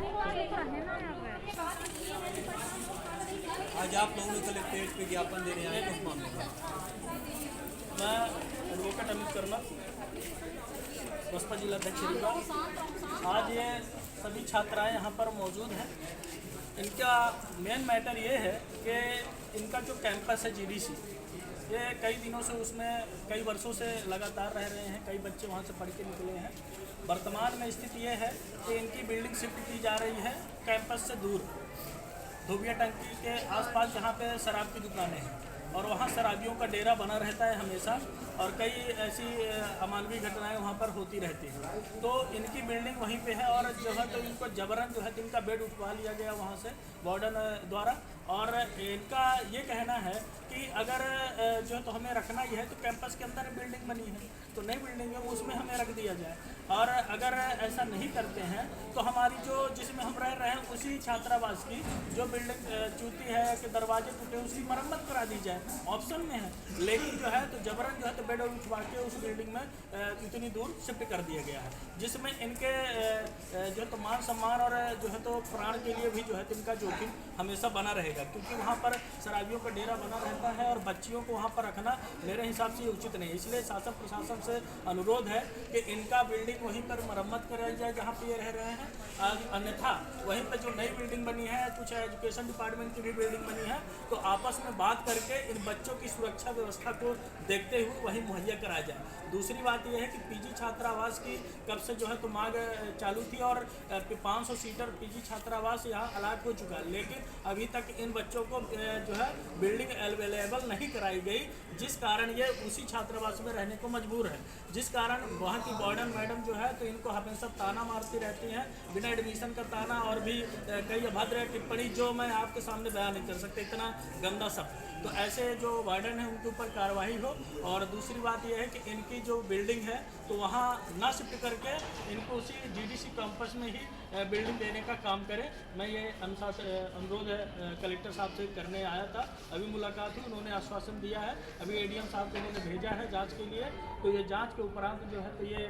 आज आप लोगों ने कलेक्ट्रेट पे ज्ञापन देने आए किस मामले में? मैं एडवोकेट अमित कर्मा, बसपा जिला अध्यक्ष रीवा। आज ये सभी छात्राएं यहाँ पर मौजूद हैं। इनका मेन मैटर ये है कि इनका जो कैंपस है जीडीसी, ये कई दिनों से उसमें कई वर्षों से लगातार रह रहे हैं। कई बच्चे वहाँ से पढ़ के निकले हैं। वर्तमान में स्थिति ये है कि इनकी बिल्डिंग शिफ्ट की जा रही है कैंपस से दूर, धोबिया टंकी के आसपास, जहाँ पे शराब की दुकानें हैं और वहाँ शराबियों का डेरा बना रहता है हमेशा, और कई ऐसी अमानवीय घटनाएं वहाँ पर होती रहती हैं। तो इनकी बिल्डिंग वहीं पे है और जो है तो इनको जबरन जो है इनका बेड उठवा लिया गया वहाँ से वार्डन द्वारा। और इनका ये कहना है कि अगर जो है तो हमें रखना ही है तो कैंपस के अंदर बिल्डिंग बनी है तो नई बिल्डिंग है उसमें हमें रख दिया जाए, और अगर ऐसा नहीं करते हैं तो हमारी जो जिसमें हम रह रहे हैं उसी छात्रावास की जो बिल्डिंग चूती है कि दरवाजे टूटे उसकी मरम्मत करा दी जाए, ऑप्शन में है। लेकिन जो है तो जबरन जो है तो बेड उठवा के उस बिल्डिंग में इतनी दूर शिफ्ट कर दिया गया है, जिसमें इनके जो है तो मान सम्मान और जो है तो प्राण के लिए भी जो है तो इनका जोखिम हमेशा बना रहेगा, क्योंकि वहाँ पर शराबियों का डेरा बना रहता है और बच्चियों को वहाँ पर रखना मेरे हिसाब से उचित नहीं। इसलिए शासन प्रशासन से अनुरोध है कि इनका बिल्डिंग वहीं पर मरम्मत कराई जाए जहाँ पे ये रह रहे हैं, अन्यथा वहीं पर जो नई बिल्डिंग बनी है, कुछ एजुकेशन डिपार्टमेंट की भी बिल्डिंग बनी है, तो आपस में बात करके इन बच्चों की सुरक्षा व्यवस्था को देखते हुए वहीं मुहैया कराया जाए। दूसरी बात यह है कि पीजी छात्रावास की कब से जो है तो मांग चालू थी और 500 सीटर पीजी छात्रावास यहाँ अलाट हो चुका है, लेकिन अभी तक इन बच्चों को जो है बिल्डिंग अवेलेबल नहीं कराई गई, जिस कारण ये उसी छात्रावास में रहने को मजबूर है। जिस कारण वहाँ की वार्डन मैडम जो है तो इनको हमेशा ताना मारती रहती हैं, बिना एडमिशन का ताना, और भी कई अभद्र टिप्पणी जो मैं आपके सामने बयान नहीं कर सकता, इतना गंदा सब। तो ऐसे जो वार्डन है उनके ऊपर कार्रवाई हो। और दूसरी बात यह है कि इनकी जो बिल्डिंग है तो वहाँ ना शिफ्ट करके इनको उसी जीडीसी कैंपस में ही बिल्डिंग देने का काम करें। मैं ये अनुरोध कलेक्टर साहब से करने आया था, अभी मुलाकात हुई, उन्होंने आश्वासन दिया है। अभी एडीएम साहब को उन्होंने भेजा है जांच के लिए, तो ये जांच के उपरांत जो है तो ये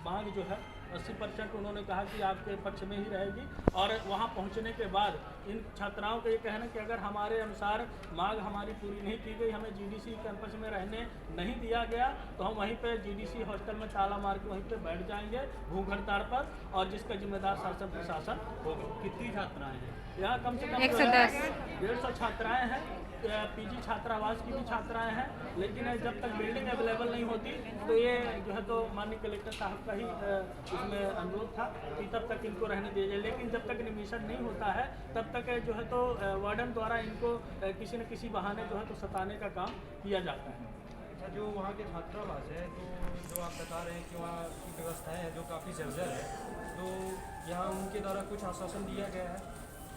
मांग जो है 80% उन्होंने कहा कि आपके पक्ष में ही रहेगी। और वहाँ पहुँचने के बाद इन छात्राओं का ये कहना कि अगर हमारे अनुसार मांग हमारी पूरी नहीं की गई, हमें जीडीसी कैंपस में रहने नहीं दिया गया, तो हम वहीं पे जीडीसी हॉस्टल में ताला मार के वहीं पे बैठ जाएंगे भूख हड़ताल पर, और जिसका जिम्मेदार शासन प्रशासन होगा। कितनी छात्राएं हैं यहाँ? कम से कम 110 छात्राएँ हैं। पीजी छात्रावास की भी छात्राएं हैं, लेकिन जब तक बिल्डिंग अवेलेबल नहीं होती तो ये जो है तो माननीय कलेक्टर साहब का ही इसमें अनुरोध था कि तब तक इनको रहने दिया जाए। लेकिन जब तक एडमिशन नहीं होता है तब तक जो है तो वार्डन द्वारा इनको किसी न किसी बहाने जो है तो सताने का काम किया जाता है। अच्छा, जो वहाँ के छात्रावास है तो जो आप बता रहे हैं कि वहाँ की व्यवस्थाएँ हैं जो काफ़ी जर्जर है, तो यहाँ उनके द्वारा कुछ आश्वासन दिया गया है?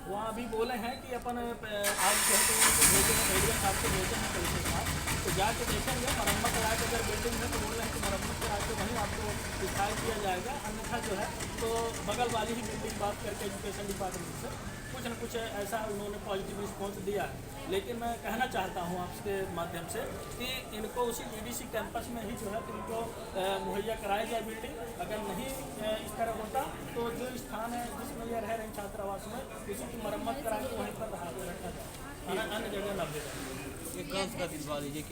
वहाँ अभी बोले हैं कि अपन आज जो है तो उनको भेजे हैं, एडीएम साहब को भेजे हैं कलेक्टर साहब, तो जाके देखेंगे मरम्मत करा के, अगर बिल्डिंग में तो बोल रहे हैं कि मरम्मत करा के वहीं आपको दिखाई दिया जाएगा, अन्यथा जो है तो बगल वाली ही बिल्डिंग बात करके एजुकेशन डिपार्टमेंट से कुछ न कुछ ऐसा उन्होंने पॉजिटिव रिस्पॉन्स दिया है। लेकिन मैं कहना चाहता हूँ आपके माध्यम से कि इनको उसी जीडीसी कैंपस में ही जो है तो इनको मुहैया कराया जाए बिल्डिंग। अगर नहीं इस तरह होता तो जो स्थान है जिसमें ये रह रहे हैं छात्रावास में, उसी की मरम्मत करा के वहीं पर रखा जाए, अन्य जगह न भेजा। एक का दिलवा लीजिए।